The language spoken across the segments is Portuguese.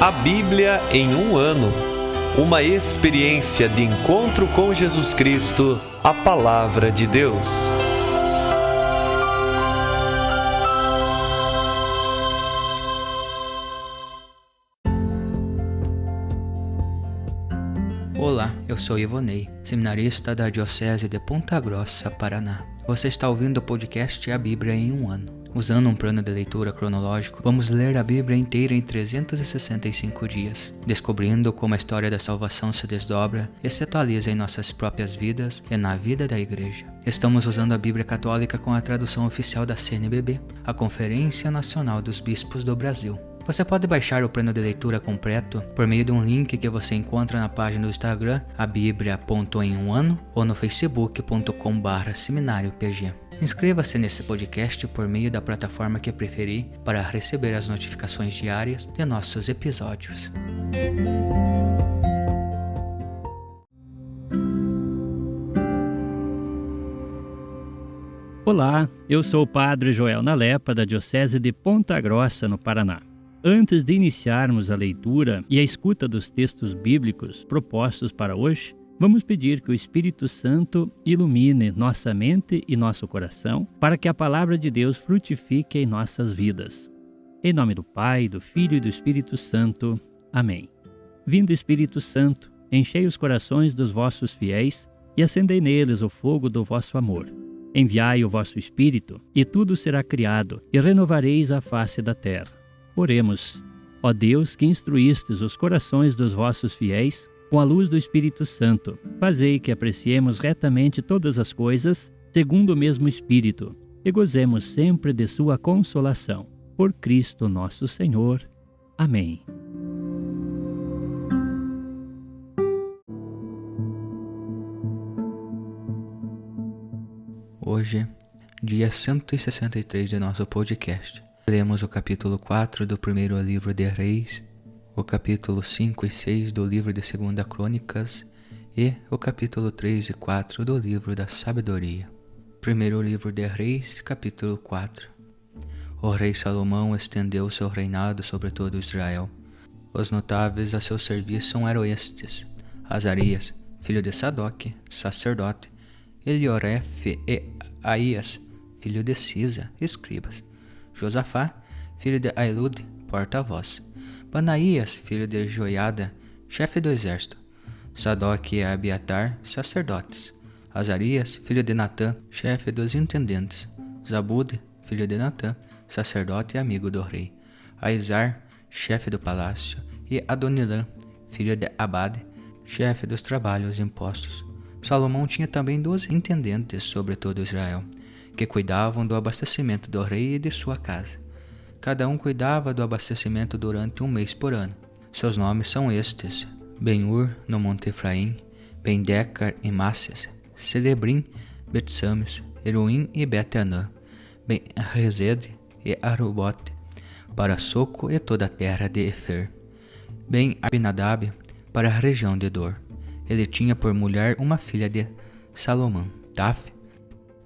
A Bíblia em um ano. Uma experiência de encontro com Jesus Cristo, a Palavra de Deus. Olá, eu sou Ivonei, seminarista da Diocese de Ponta Grossa, Paraná. Você está ouvindo o podcast A Bíblia em um ano. Usando um plano de leitura cronológico, vamos ler a Bíblia inteira em 365 dias, descobrindo como a história da salvação se desdobra e se atualiza em nossas próprias vidas e na vida da Igreja. Estamos usando a Bíblia Católica com a tradução oficial da CNBB, a Conferência Nacional dos Bispos do Brasil. Você pode baixar o plano de leitura completo por meio de um link que você encontra na página do Instagram, abiblia.emuano, ou no facebook.com/seminariopg. Inscreva-se nesse podcast por meio da plataforma que preferir para receber as notificações diárias de nossos episódios. Olá, eu sou o Padre Joel Nalepa, da Diocese de Ponta Grossa, no Paraná. Antes de iniciarmos a leitura e a escuta dos textos bíblicos propostos para hoje, vamos pedir que o Espírito Santo ilumine nossa mente e nosso coração para que a palavra de Deus frutifique em nossas vidas. Em nome do Pai, do Filho e do Espírito Santo. Amém. Vindo Espírito Santo, enchei os corações dos vossos fiéis e acendei neles o fogo do vosso amor. Enviai o vosso Espírito, e tudo será criado, e renovareis a face da terra. Oremos. Ó Deus, que instruístes os corações dos vossos fiéis com a luz do Espírito Santo, fazei que apreciemos retamente todas as coisas, segundo o mesmo Espírito, e gozemos sempre de sua consolação. Por Cristo nosso Senhor. Amém. Hoje, dia 163 de nosso podcast. Lemos o capítulo 4 do primeiro livro de Reis, o capítulo 5 e 6 do livro de 2 Crônicas e o capítulo 3 e 4 do livro da Sabedoria. Primeiro livro de Reis, capítulo 4. O rei Salomão estendeu seu reinado sobre todo Israel. Os notáveis a seu serviço eram estes: Azarias, filho de Sadoque, sacerdote, Elioref e Aías, filho de Cisa, escribas, Josafá, filho de Ailude, porta-voz, Banaías, filho de Joiada, chefe do exército, Sadoque e Abiatar, sacerdotes, Azarias, filho de Natã, chefe dos intendentes, Zabude, filho de Natã, sacerdote e amigo do rei, Aizar, chefe do palácio, e Adonilã, filho de Abade, chefe dos trabalhos impostos. Salomão tinha também 12 intendentes sobre todo Israel, que cuidavam do abastecimento do rei e de sua casa. Cada um cuidava do abastecimento durante um mês por ano. Seus nomes são estes: Ben-Ur, no Monte Efraim, Ben-Decar e Mácias, Celebrim, Bet-Sames, Eruim e Bet-Anã, Ben-Rezede e Arubote, para Soco e toda a terra de Efer, Ben-Abinadab, para a região de Dor. Ele tinha por mulher uma filha de Salomão, Taf,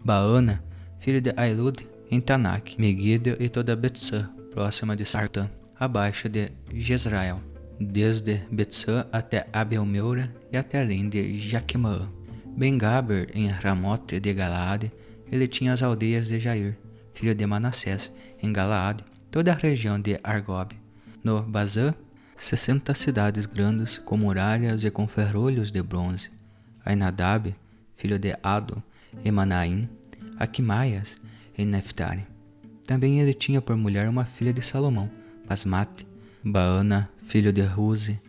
Baana, filho de Ailude, em Tanak, Megido e toda Betsã, próxima de Sartã, abaixo de Jezrael, desde Betsã até Abel-Meura e até além de Jaquimã. Ben-Gaber, em Ramote de Galaade, ele tinha as aldeias de Jair, filho de Manassés, em Galaade, toda a região de Argob. No Bazã, 60 cidades grandes, com muralhas e com ferrolhos de bronze. Ainadab, filho de Ado, e Manaim, Aquimaias e Neftali. Também ele tinha por mulher uma filha de Salomão, Basmate, Baana, filho de Ruze,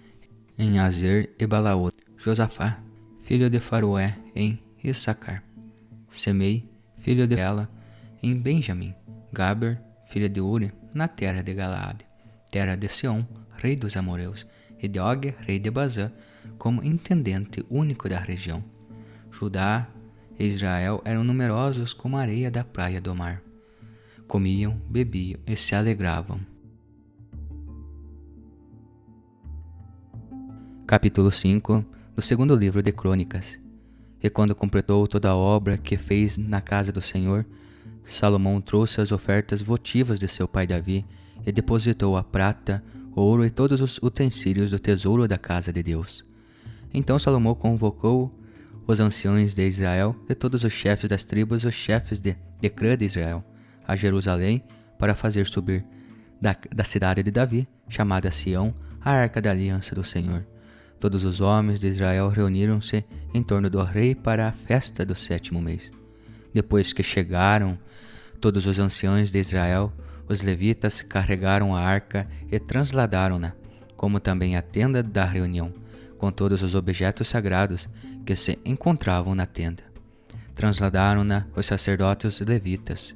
em Azer e Balaot, Josafá, filho de Farué, em Issacar, Semei, filho de Ela, em Benjamim, Gaber, filho de Uri, na terra de Galaade, terra de Seom, rei dos amorreus, e de Og, rei de Bazã, como intendente único da região. Judá e Israel eram numerosos como a areia da praia do mar. Comiam, bebiam e se alegravam. Capítulo 5 do segundo livro de Crônicas. E quando completou toda a obra que fez na casa do Senhor, Salomão trouxe as ofertas votivas de seu pai Davi e depositou a prata, ouro e todos os utensílios do tesouro da casa de Deus. Então Salomão convocou os anciões de Israel, de todos os chefes das tribos, os chefes de clã de Israel, a Jerusalém, para fazer subir da cidade de Davi, chamada Sião, a arca da aliança do Senhor. Todos os homens de Israel reuniram-se em torno do rei para a festa do 7º mês. Depois que chegaram todos os anciões de Israel, os levitas carregaram a arca e transladaram-na, como também a tenda da reunião, com todos os objetos sagrados que se encontravam na tenda. Transladaram-na os sacerdotes levitas.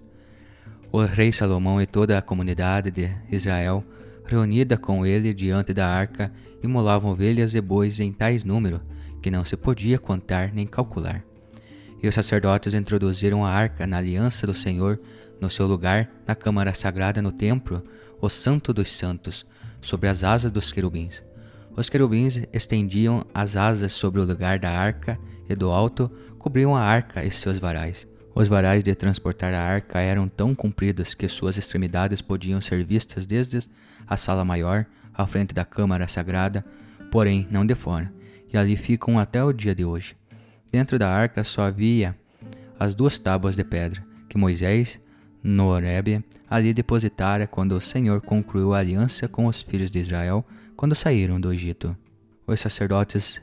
O rei Salomão e toda a comunidade de Israel, reunida com ele diante da arca, imolavam ovelhas e bois em tais número que não se podia contar nem calcular. E os sacerdotes introduziram a arca na aliança do Senhor no seu lugar na câmara sagrada no templo, o Santo dos Santos, sobre as asas dos querubins. Os querubins estendiam as asas sobre o lugar da arca e do alto cobriam a arca e seus varais. Os varais de transportar a arca eram tão compridos que suas extremidades podiam ser vistas desde a sala maior, à frente da câmara sagrada, porém não de fora, e ali ficam até o dia de hoje. Dentro da arca só havia as 2 tábuas de pedra, que Moisés, no Horebe, ali depositara quando o Senhor concluiu a aliança com os filhos de Israel, quando saíram do Egito. Os sacerdotes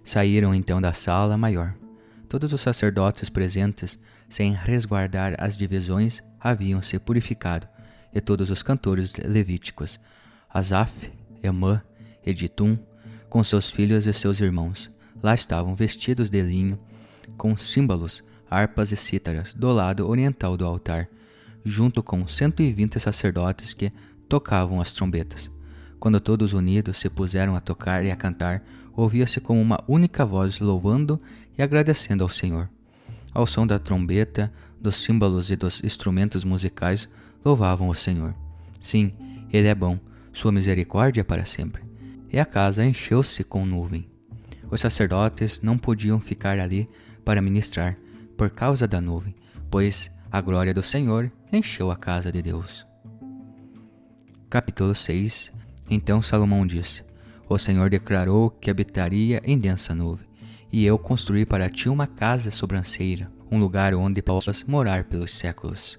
saíram então da sala maior. Todos os sacerdotes presentes, sem resguardar as divisões, haviam se purificado, e todos os cantores levíticos, Asaf, Emã, Editum, com seus filhos e seus irmãos, lá estavam vestidos de linho, com símbolos, harpas e cítaras, do lado oriental do altar, junto com 120 sacerdotes que tocavam as trombetas. Quando todos unidos se puseram a tocar e a cantar, ouvia-se com uma única voz louvando e agradecendo ao Senhor. Ao som da trombeta, dos símbolos e dos instrumentos musicais, louvavam o Senhor. Sim, Ele é bom, sua misericórdia é para sempre. E a casa encheu-se com nuvem. Os sacerdotes não podiam ficar ali para ministrar, por causa da nuvem, pois a glória do Senhor encheu a casa de Deus. Capítulo 6. Então Salomão disse: O Senhor declarou que habitaria em densa nuvem, e eu construí para ti uma casa sobranceira, um lugar onde possas morar pelos séculos.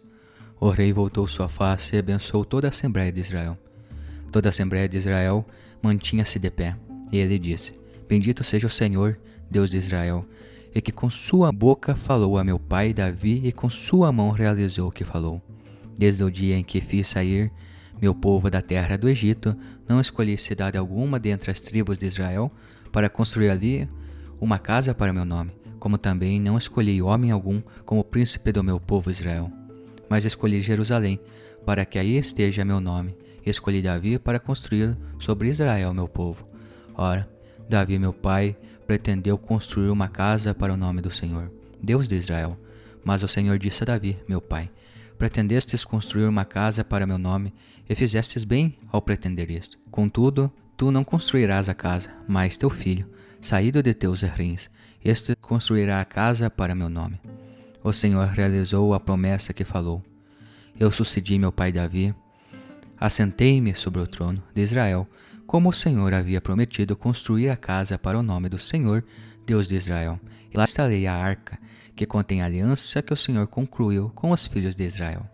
O rei voltou sua face e abençoou toda a Assembleia de Israel. Toda a Assembleia de Israel mantinha-se de pé, e ele disse: Bendito seja o Senhor, Deus de Israel, e que com sua boca falou a meu pai Davi e com sua mão realizou o que falou. Desde o dia em que fiz sair meu povo da terra do Egito, não escolhi cidade alguma dentre as tribos de Israel para construir ali uma casa para meu nome, como também não escolhi homem algum como príncipe do meu povo Israel. Mas escolhi Jerusalém, para que aí esteja meu nome, e escolhi Davi para construir sobre Israel meu povo. Ora, Davi meu pai pretendeu construir uma casa para o nome do Senhor, Deus de Israel. Mas o Senhor disse a Davi, meu pai: Pretendestes construir uma casa para meu nome, e fizestes bem ao pretender isto. Contudo, tu não construirás a casa, mas teu filho, saído de teus rins, este construirá a casa para meu nome. O Senhor realizou a promessa que falou. Eu sucedi meu pai Davi, assentei-me sobre o trono de Israel, como o Senhor havia prometido construir a casa para o nome do Senhor, Deus de Israel. E lá instalei a arca, que contém a aliança que o Senhor concluiu com os filhos de Israel.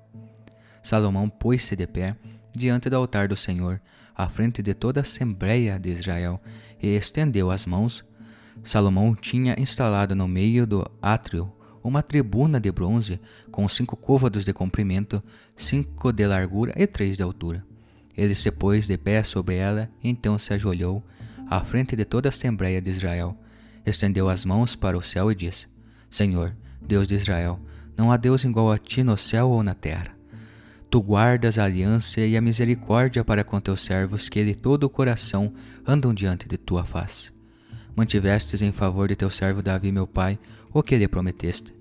Salomão pôs-se de pé diante do altar do Senhor, à frente de toda a Assembleia de Israel, e estendeu as mãos. Salomão tinha instalado no meio do átrio uma tribuna de bronze com 5 côvados de comprimento, 5 de largura e 3 de altura. Ele se pôs de pé sobre ela, e então se ajoelhou à frente de toda a Assembleia de Israel, estendeu as mãos para o céu e disse: Senhor, Deus de Israel, não há Deus igual a ti no céu ou na terra. Tu guardas a aliança e a misericórdia para com teus servos que de todo o coração andam diante de tua face. Mantivestes em favor de teu servo Davi meu pai o que lhe prometeste.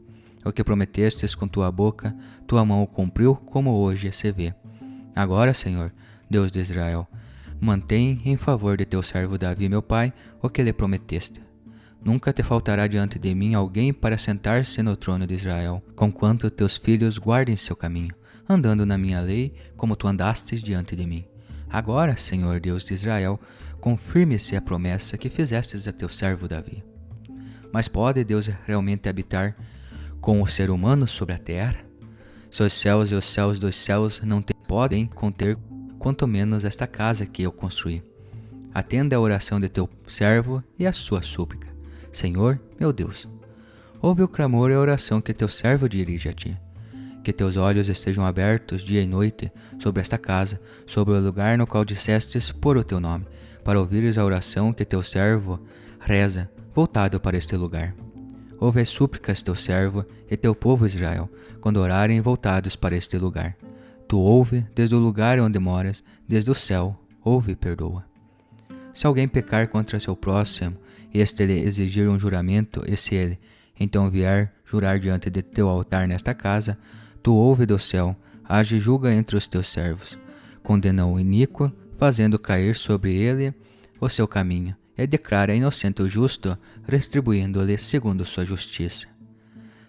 O que prometestes com tua boca, tua mão o cumpriu, como hoje se vê. Agora, Senhor, Deus de Israel, mantém em favor de teu servo Davi meu pai o que lhe prometeste. Nunca te faltará diante de mim alguém para sentar-se no trono de Israel, conquanto teus filhos guardem seu caminho, andando na minha lei, como tu andastes diante de mim. Agora, Senhor Deus de Israel, confirme-se a promessa que fizestes a teu servo Davi. Mas pode Deus realmente habitar com o ser humano sobre a terra? Se os céus e os céus dos céus não podem conter, quanto menos esta casa que eu construí. Atenda a oração de teu servo e a sua súplica. Senhor, meu Deus, ouve o clamor e a oração que teu servo dirige a ti. Que teus olhos estejam abertos dia e noite sobre esta casa, sobre o lugar no qual dissestes por o teu nome, para ouvires a oração que teu servo reza, voltado para este lugar. Ouve as súplicas teu servo e teu povo Israel, quando orarem voltados para este lugar. Tu ouve desde o lugar onde moras, desde o céu, ouve e perdoa. Se alguém pecar contra seu próximo, e este lhe exigir um juramento, e se ele então vier jurar diante de teu altar nesta casa, tu ouve do céu, age e julga entre os teus servos. Condena o iníquo, fazendo cair sobre ele o seu caminho, e declara inocente o justo, retribuindo-lhe segundo sua justiça.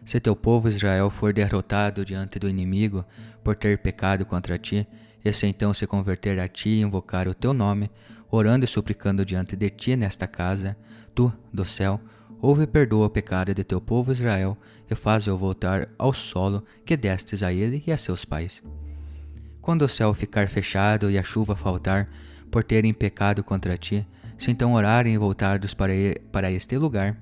Se teu povo Israel for derrotado diante do inimigo por ter pecado contra ti, e se então se converter a ti e invocar o teu nome, orando e suplicando diante de ti nesta casa, tu, do céu, ouve e perdoa o pecado de teu povo Israel e faz-o voltar ao solo que destes a ele e a seus pais. Quando o céu ficar fechado e a chuva faltar, por terem pecado contra ti, se então orarem voltados para este lugar,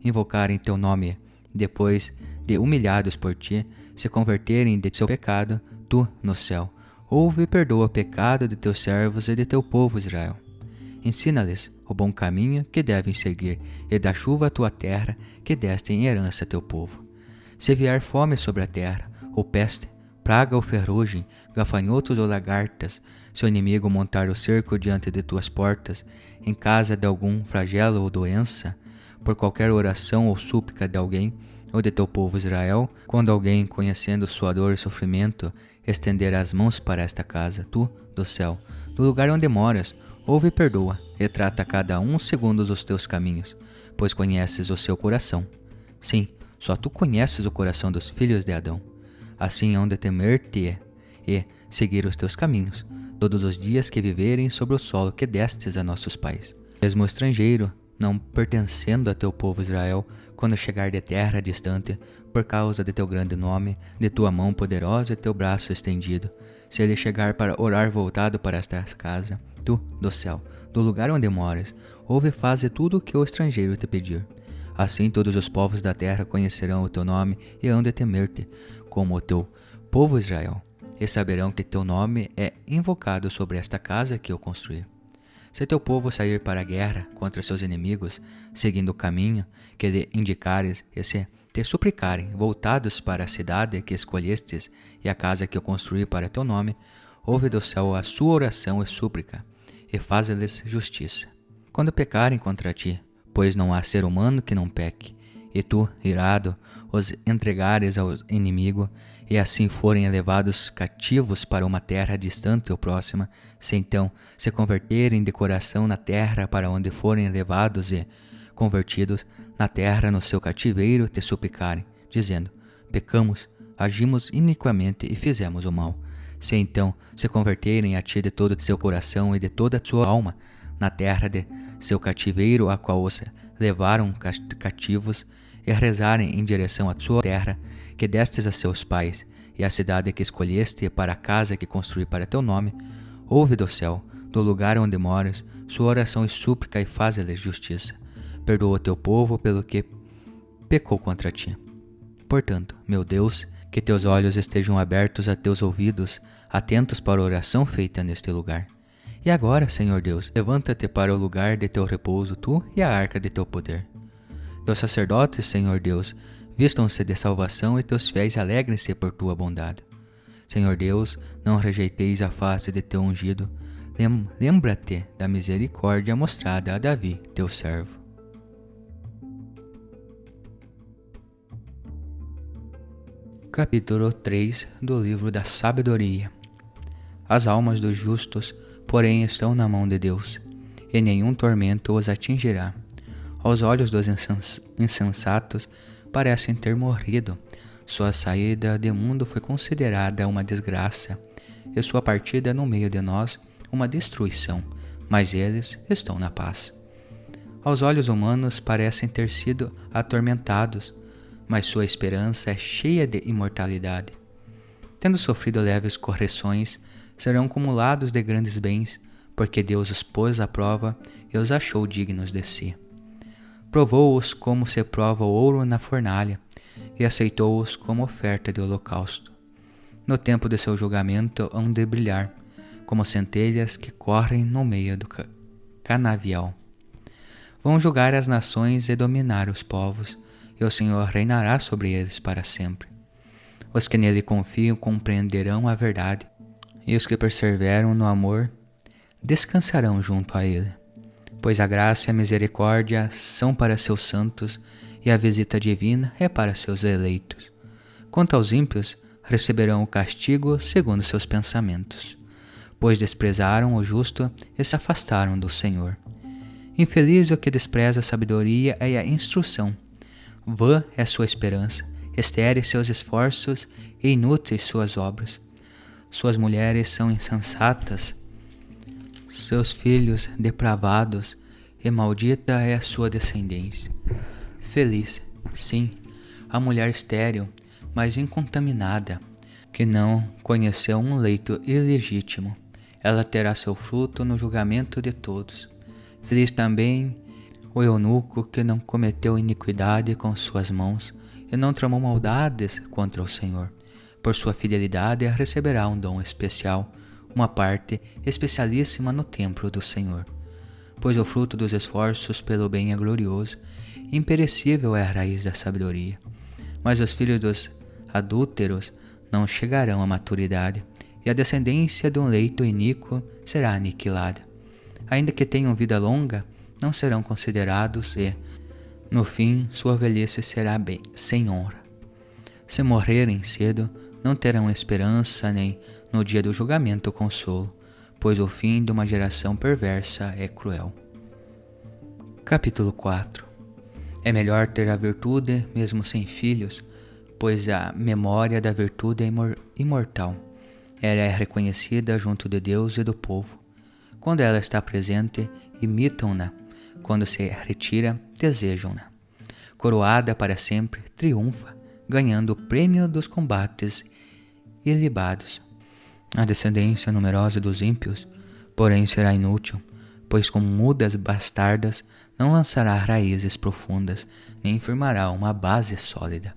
invocarem teu nome, depois de humilhados por ti, se converterem de seu pecado, tu, no céu, ouve e perdoa o pecado de teus servos e de teu povo Israel. Ensina-lhes o bom caminho que devem seguir, e dá chuva à tua terra, que deste em herança a teu povo. Se vier fome sobre a terra, ou peste, praga ou ferrugem, gafanhotos ou lagartas, se o inimigo montar o cerco diante de tuas portas, em casa de algum flagelo ou doença, por qualquer oração ou súplica de alguém, ou de teu povo Israel, quando alguém, conhecendo sua dor e sofrimento, estender as mãos para esta casa, tu, do céu, do lugar onde moras, ouve e perdoa, e trata cada um segundo os teus caminhos, pois conheces o seu coração. Sim, só tu conheces o coração dos filhos de Adão. Assim hão de temer-te e seguir os teus caminhos, todos os dias que viverem sobre o solo que destes a nossos pais. Mesmo o estrangeiro, não pertencendo a teu povo Israel, quando chegar de terra distante, por causa de teu grande nome, de tua mão poderosa e teu braço estendido, se ele chegar para orar voltado para esta casa, tu, do céu, do lugar onde moras, ouve e faze tudo o que o estrangeiro te pedir. Assim todos os povos da terra conhecerão o teu nome e hão de temer-te, como o teu povo Israel, e saberão que teu nome é invocado sobre esta casa que eu construí. Se teu povo sair para a guerra contra seus inimigos, seguindo o caminho que lhe indicares, e se te suplicarem, voltados para a cidade que escolhestes e a casa que eu construí para teu nome, ouve do céu a sua oração e súplica, e faze-lhes justiça. Quando pecarem contra ti, pois não há ser humano que não peque, e tu, irado, os entregares ao inimigo, e assim forem levados cativos para uma terra distante ou próxima, se então se converterem de coração na terra para onde forem levados e, convertidos, na terra no seu cativeiro te suplicarem, dizendo, pecamos, agimos iniquamente e fizemos o mal. Se então se converterem a ti de todo o seu coração e de toda a sua alma, na terra de seu cativeiro a qual os levaram cativos, e rezarem em direção à sua terra, que destes a seus pais, e a cidade que escolheste para a casa que construí para teu nome, ouve do céu, do lugar onde moras, sua oração e súplica e faze-lhes justiça. Perdoa o teu povo pelo que pecou contra ti. Portanto, meu Deus, que teus olhos estejam abertos a teus ouvidos, atentos para a oração feita neste lugar. E agora, Senhor Deus, levanta-te para o lugar de teu repouso, tu e a arca de teu poder. Teus sacerdotes, Senhor Deus, vistam-se de salvação e teus fiéis alegrem-se por tua bondade. Senhor Deus, não rejeiteis a face de teu ungido, lembra-te da misericórdia mostrada a Davi, teu servo. Capítulo 3 do livro da Sabedoria. As almas dos justos, porém, estão na mão de Deus, e nenhum tormento os atingirá. Aos olhos dos insensatos parecem ter morrido. Sua saída do mundo foi considerada uma desgraça, e sua partida no meio de nós uma destruição, mas eles estão na paz. Aos olhos humanos parecem ter sido atormentados, mas sua esperança é cheia de imortalidade. Tendo sofrido leves correções, serão cumulados de grandes bens, porque Deus os pôs à prova e os achou dignos de si. Provou-os como se prova o ouro na fornalha, e aceitou-os como oferta de holocausto. No tempo de seu julgamento hão de brilhar, como centelhas que correm no meio do canavial. Vão julgar as nações e dominar os povos, e o Senhor reinará sobre eles para sempre. Os que nele confiam compreenderão a verdade, e os que perseveram no amor descansarão junto a ele. Pois a graça e a misericórdia são para seus santos, e a visita divina é para seus eleitos. Quanto aos ímpios, receberão o castigo segundo seus pensamentos, pois desprezaram o justo e se afastaram do Senhor. Infeliz o que despreza a sabedoria e a instrução. Vã é sua esperança, estéreis seus esforços e inúteis suas obras. Suas mulheres são insensatas, seus filhos depravados, e maldita é a sua descendência. Feliz, sim, a mulher estéril, mas incontaminada, que não conheceu um leito ilegítimo. Ela terá seu fruto no julgamento de todos. Feliz também o eunuco que não cometeu iniquidade com suas mãos e não tramou maldades contra o Senhor. Por sua fidelidade receberá um dom especial, uma parte especialíssima no templo do Senhor. Pois o fruto dos esforços pelo bem é glorioso, imperecível é a raiz da sabedoria. Mas os filhos dos adúlteros não chegarão à maturidade, e a descendência de um leito iníquo será aniquilada. Ainda que tenham vida longa, não serão considerados e, no fim, sua velhice será bem sem honra. Se morrerem cedo, não terão esperança nem no dia do julgamento consolo, pois o fim de uma geração perversa é cruel. Capítulo 4. É melhor ter a virtude mesmo sem filhos, pois a memória da virtude é imortal. Ela é reconhecida junto de Deus e do povo. Quando ela está presente, imitam-na. Quando se retira, desejam-na. Coroada para sempre, triunfa, ganhando o prêmio dos combates ilibados. A descendência numerosa dos ímpios, porém, será inútil, pois com mudas bastardas não lançará raízes profundas, nem firmará uma base sólida.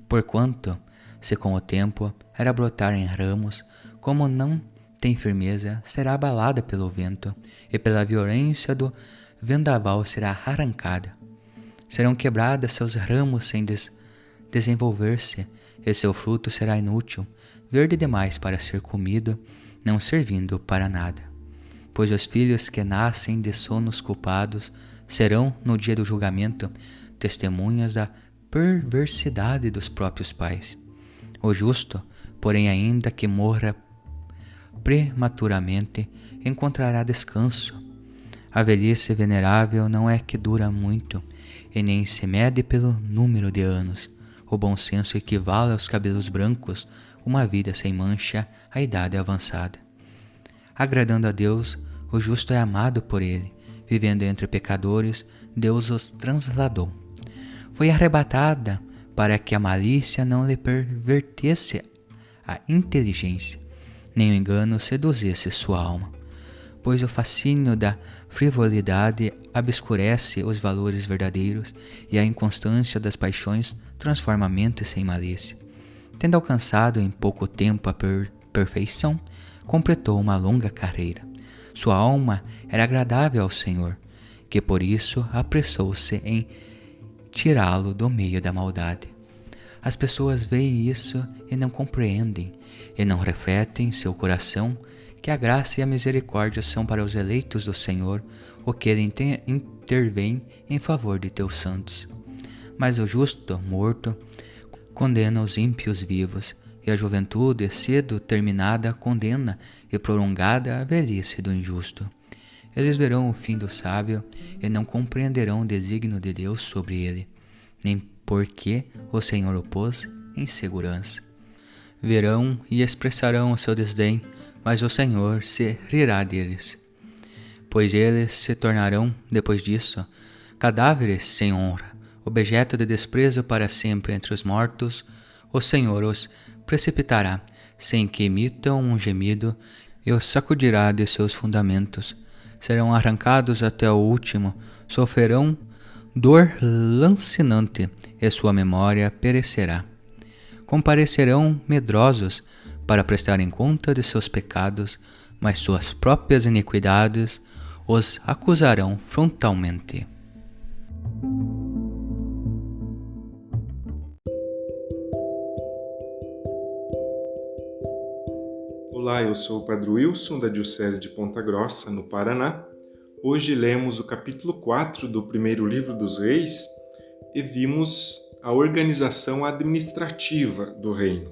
Porquanto, se com o tempo era brotar em ramos, como não tem firmeza, será abalada pelo vento, e pela violência do vendaval será arrancada. Serão quebradas seus ramos sem desenvolver-se, e seu fruto será inútil, verde demais para ser comido, não servindo para nada. Pois os filhos que nascem de sonos culpados serão, no dia do julgamento, testemunhas da perversidade dos próprios pais. O justo, porém, ainda que morra prematuramente, encontrará descanso. A velhice venerável não é que dura muito, e nem se mede pelo número de anos. O bom senso equivale aos cabelos brancos, uma vida sem mancha, à idade avançada. Agradando a Deus, o justo é amado por ele. Vivendo entre pecadores, Deus os transladou. Foi arrebatada para que a malícia não lhe pervertesse a inteligência, nem o engano seduzisse sua alma. Pois o fascínio da frivolidade obscurece os valores verdadeiros, e a inconstância das paixões transforma a mente sem malícia. Tendo alcançado em pouco tempo a perfeição, completou uma longa carreira. Sua alma era agradável ao Senhor, que por isso apressou-se em tirá-lo do meio da maldade. As pessoas veem isso e não compreendem, e não refletem em seu coração que a graça e a misericórdia são para os eleitos do Senhor, o que ele intervém em favor de teus santos. Mas o justo, morto, condena os ímpios vivos, e a juventude, cedo terminada, condena e prolongada a velhice do injusto. Eles verão o fim do sábio e não compreenderão o desígnio de Deus sobre ele, nem porque o Senhor o pôs em segurança. Verão e expressarão o seu desdém, mas o Senhor se rirá deles. Pois eles se tornarão, depois disso, cadáveres sem honra, objeto de desprezo para sempre entre os mortos. O Senhor os precipitará, sem que emitam um gemido, e os sacudirá de seus fundamentos. Serão arrancados até o último, sofrerão dor lancinante, e sua memória perecerá. Comparecerão medrosos para prestarem conta de seus pecados, mas suas próprias iniquidades os acusarão frontalmente. Olá, eu sou o Padre Wilson, da Diocese de Ponta Grossa, no Paraná. Hoje lemos o capítulo 4 do primeiro livro dos Reis e vimos a organização administrativa do reino.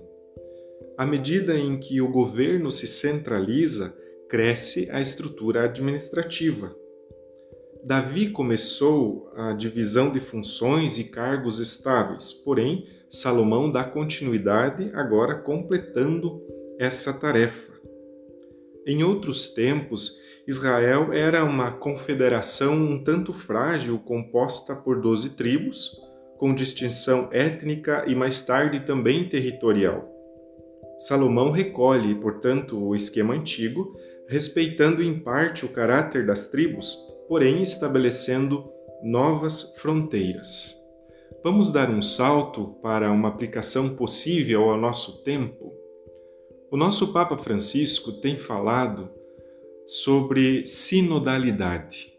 À medida em que o governo se centraliza, cresce a estrutura administrativa. Davi começou a divisão de funções e cargos estáveis, porém, Salomão dá continuidade, agora completando essa tarefa. Em outros tempos, Israel era uma confederação um tanto frágil, composta por 12 tribos, com distinção étnica e mais tarde também territorial. Salomão recolhe, portanto, o esquema antigo, respeitando em parte o caráter das tribos, porém estabelecendo novas fronteiras. Vamos dar um salto para uma aplicação possível ao nosso tempo. O nosso Papa Francisco tem falado sobre sinodalidade.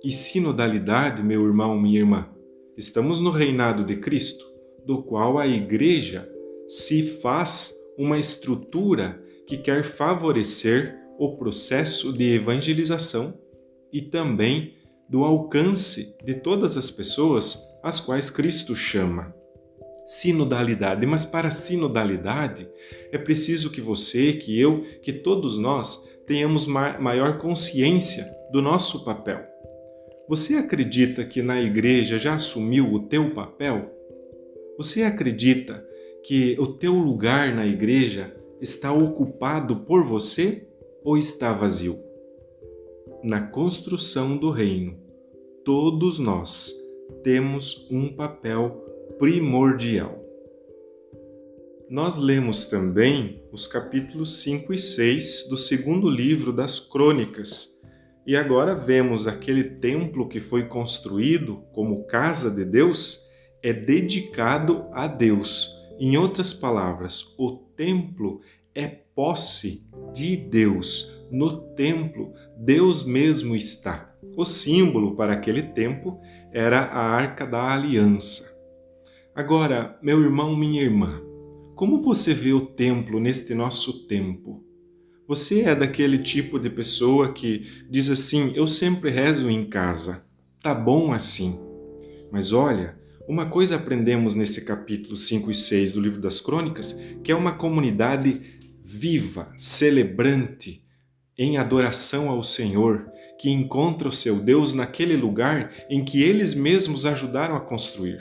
E sinodalidade, meu irmão, minha irmã, estamos no reinado de Cristo, do qual a Igreja se faz uma estrutura que quer favorecer o processo de evangelização e também do alcance de todas as pessoas às quais Cristo chama. Sinodalidade, mas para a sinodalidade é preciso que você, que eu, que todos nós tenhamos maior consciência do nosso papel. Você acredita que na igreja já assumiu o teu papel? Você acredita que o teu lugar na igreja está ocupado por você ou está vazio? Na construção do reino, todos nós temos um papel primordial. Nós lemos também os capítulos 5 e 6 do segundo livro das Crônicas, e agora vemos aquele templo que foi construído como casa de Deus, é dedicado a Deus. Em outras palavras, o templo é posse de Deus. No templo, Deus mesmo está. O símbolo para aquele tempo era a Arca da Aliança. Agora, meu irmão, minha irmã, como você vê o templo neste nosso tempo? Você é daquele tipo de pessoa que diz assim, eu sempre rezo em casa, tá bom assim. Mas olha, uma coisa aprendemos nesse capítulo 5 e 6 do livro das Crônicas, que é uma comunidade viva, celebrante, em adoração ao Senhor, que encontra o seu Deus naquele lugar em que eles mesmos ajudaram a construir.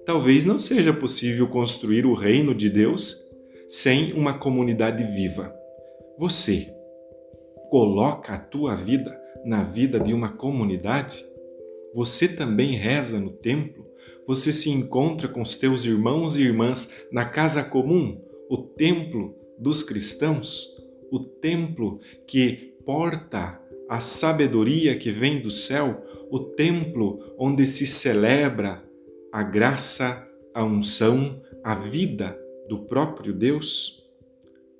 Talvez não seja possível construir o reino de Deus sem uma comunidade viva. Você coloca a tua vida na vida de uma comunidade? Você também reza no templo? Você se encontra com os teus irmãos e irmãs na casa comum, o templo dos cristãos? O templo que porta a sabedoria que vem do céu? O templo onde se celebra a graça, a unção, a vida do próprio Deus?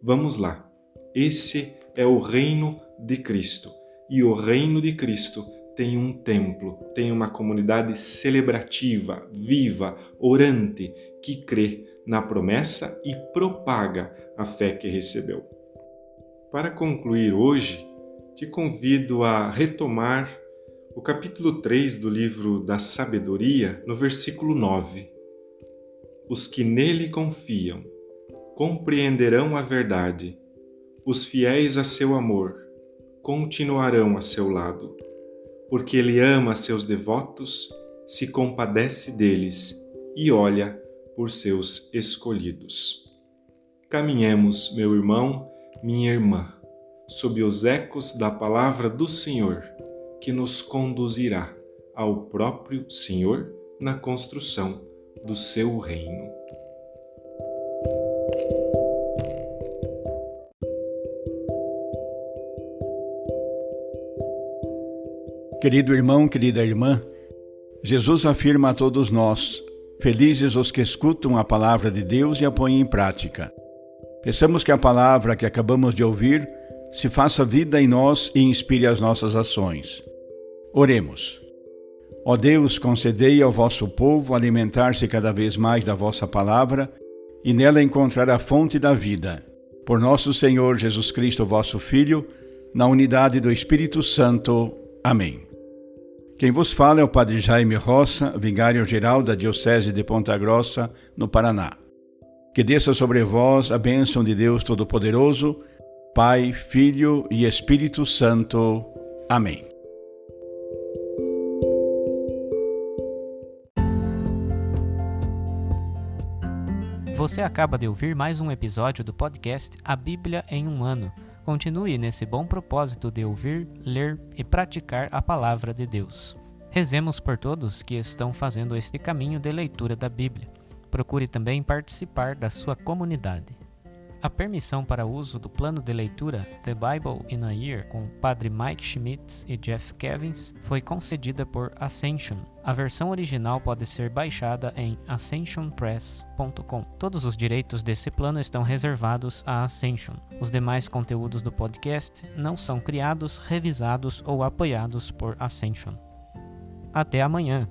Vamos lá. Esse é o reino de Cristo. E o reino de Cristo tem um templo, tem uma comunidade celebrativa, viva, orante, que crê na promessa e propaga a fé que recebeu. Para concluir hoje, te convido a retomar o capítulo 3 do livro da Sabedoria, no versículo 9. Os que nele confiam compreenderão a verdade. Os fiéis a seu amor continuarão a seu lado, porque ele ama seus devotos, se compadece deles e olha por seus escolhidos. Caminhemos, meu irmão, minha irmã, sob os ecos da palavra do Senhor, que nos conduzirá ao próprio Senhor na construção do seu reino. Querido irmão, querida irmã, Jesus afirma a todos nós: felizes os que escutam a palavra de Deus e a põem em prática. Peçamos que a palavra que acabamos de ouvir se faça vida em nós e inspire as nossas ações. Oremos. Ó Deus, concedei ao vosso povo alimentar-se cada vez mais da vossa palavra e nela encontrar a fonte da vida. Por nosso Senhor Jesus Cristo, vosso Filho, na unidade do Espírito Santo. Amém. Quem vos fala é o Padre Jaime Roça, vigário-geral da Diocese de Ponta Grossa, no Paraná. Que desça sobre vós a bênção de Deus Todo-Poderoso, Pai, Filho e Espírito Santo. Amém. Você acaba de ouvir mais um episódio do podcast A Bíblia em um Ano. Continue nesse bom propósito de ouvir, ler e praticar a palavra de Deus. Rezemos por todos que estão fazendo este caminho de leitura da Bíblia. Procure também participar da sua comunidade. A permissão para uso do plano de leitura The Bible in a Year com Padre Mike Schmitz e Jeff Kevins foi concedida por Ascension. A versão original pode ser baixada em ascensionpress.com. Todos os direitos desse plano estão reservados à Ascension. Os demais conteúdos do podcast não são criados, revisados ou apoiados por Ascension. Até amanhã!